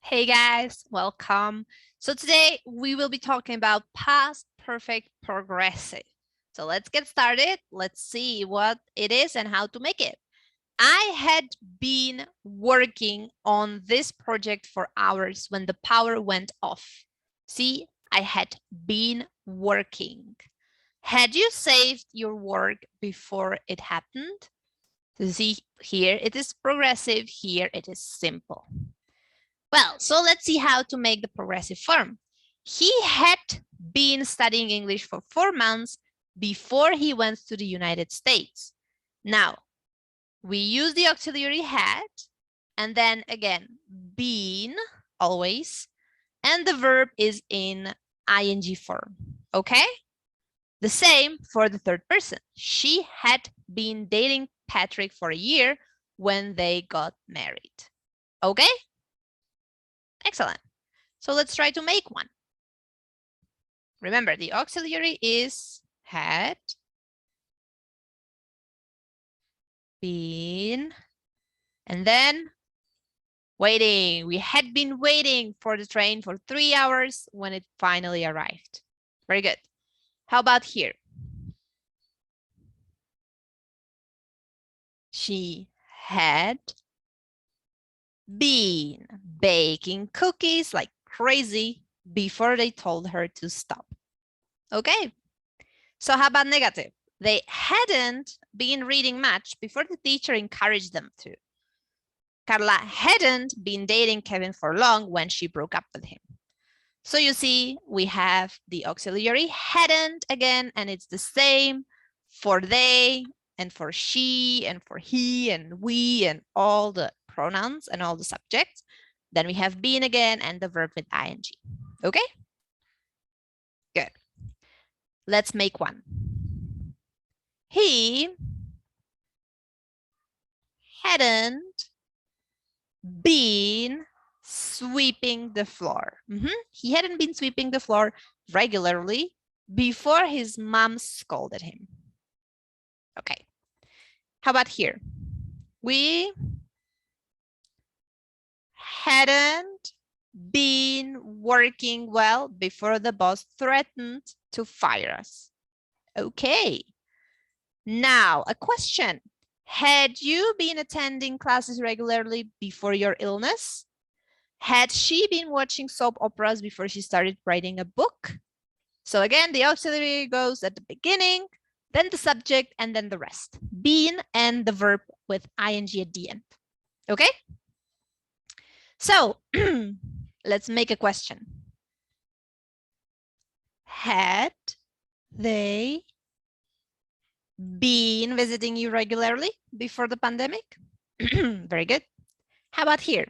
Hey guys, welcome. So today we will be talking about past perfect progressive. So let's get started. Let's see what it is and how to make it. I had been working on this project for hours when the power went off. See, I had been working. Had you saved your work before it happened? So see, here it is progressive, here it is simple. Well, so let's see how to make the progressive form. He had been studying English for 4 months before he went to the United States. Now, we use the auxiliary had, and then again, been, always, and the verb is in ing form, okay? The same for the third person. She had been dating Patrick for a year when they got married, okay? Excellent. So let's try to make one. Remember, the auxiliary is had been, and then waiting. We had been waiting for the train for 3 hours when it finally arrived. Very good. How about here? She had been baking cookies like crazy before they told her to stop. Okay. So how about negative? They hadn't been reading much before the teacher encouraged them to. Carla hadn't been dating Kevin for long when she broke up with him. So you see, we have the auxiliary hadn't again, and it's the same for they and for she and for he and we and all the pronouns and all the subjects. Then we have been again and the verb with ing. Okay? Good. Let's make one. He hadn't been sweeping the floor. He hadn't been sweeping the floor regularly before his mom scolded him. Okay. How about here? We hadn't been working well before the boss threatened to fire us. Okay. Now, a question. Had you been attending classes regularly before your illness? Had she been watching soap operas before she started writing a book? So again, the auxiliary goes at the beginning, then the subject, and then the rest. Been and the verb with ing at the end. Okay? So let's make a question. Had they been visiting you regularly before the pandemic? Very good. How about here?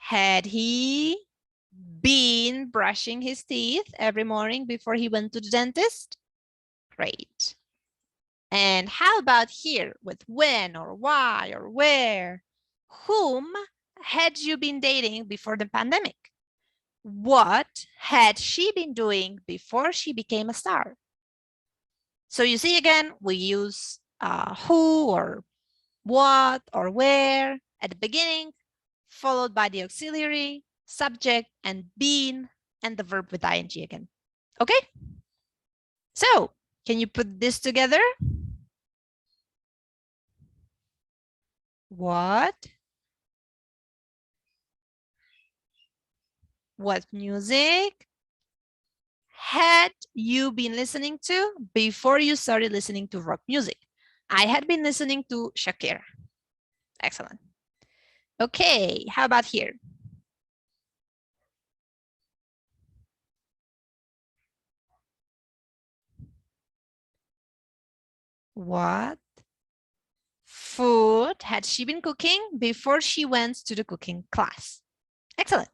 Had he been brushing his teeth every morning before he went to the dentist? Great. And how about here with when or why or where? Whom had you been dating before the pandemic? What had she been doing before she became a star? So you see again, we use who or what or where at the beginning, followed by the auxiliary, subject, and been, and the verb with ing again. Okay? So can you put this together? What music had you been listening to before you started listening to rock music? I had been listening to Shakira. Excellent. Okay, how about here? What food had she been cooking before she went to the cooking class? Excellent.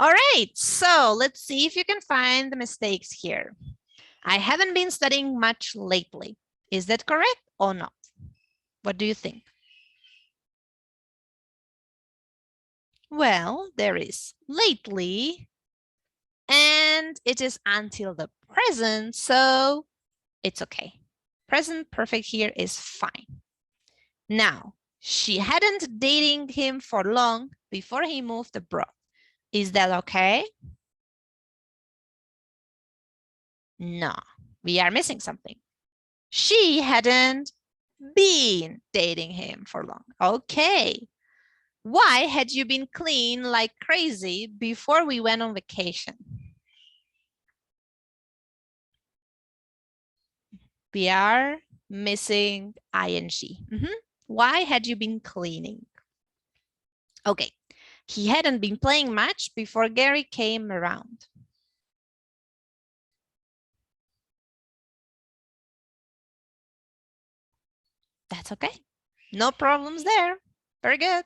All right, so let's see if you can find the mistakes here. I haven't been studying much lately. Is that correct or not? What do you think? Well, there is lately, and it is until the present, so it's okay. present perfect here is fine. Now, she hadn't dating him for long before he moved abroad. Is that okay? No, we are missing something. She hadn't been dating him for long. Okay. Why had you been clean like crazy before we went on vacation? We are missing ing. Why had you been cleaning? Okay. He hadn't been playing much before Gary came around. That's okay. No problems there. Very good.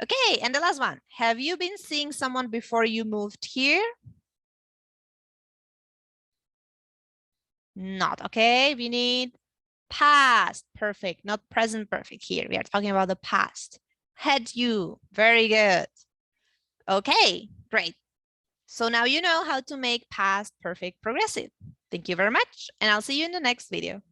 Okay, and the last one. Have you been seeing someone before you moved here? Not okay. We need past perfect, not present perfect here. We are talking about the past. Had you. Very good. Okay, great. So now you know how to make past perfect progressive. Thank you very much, and I'll see you in the next video.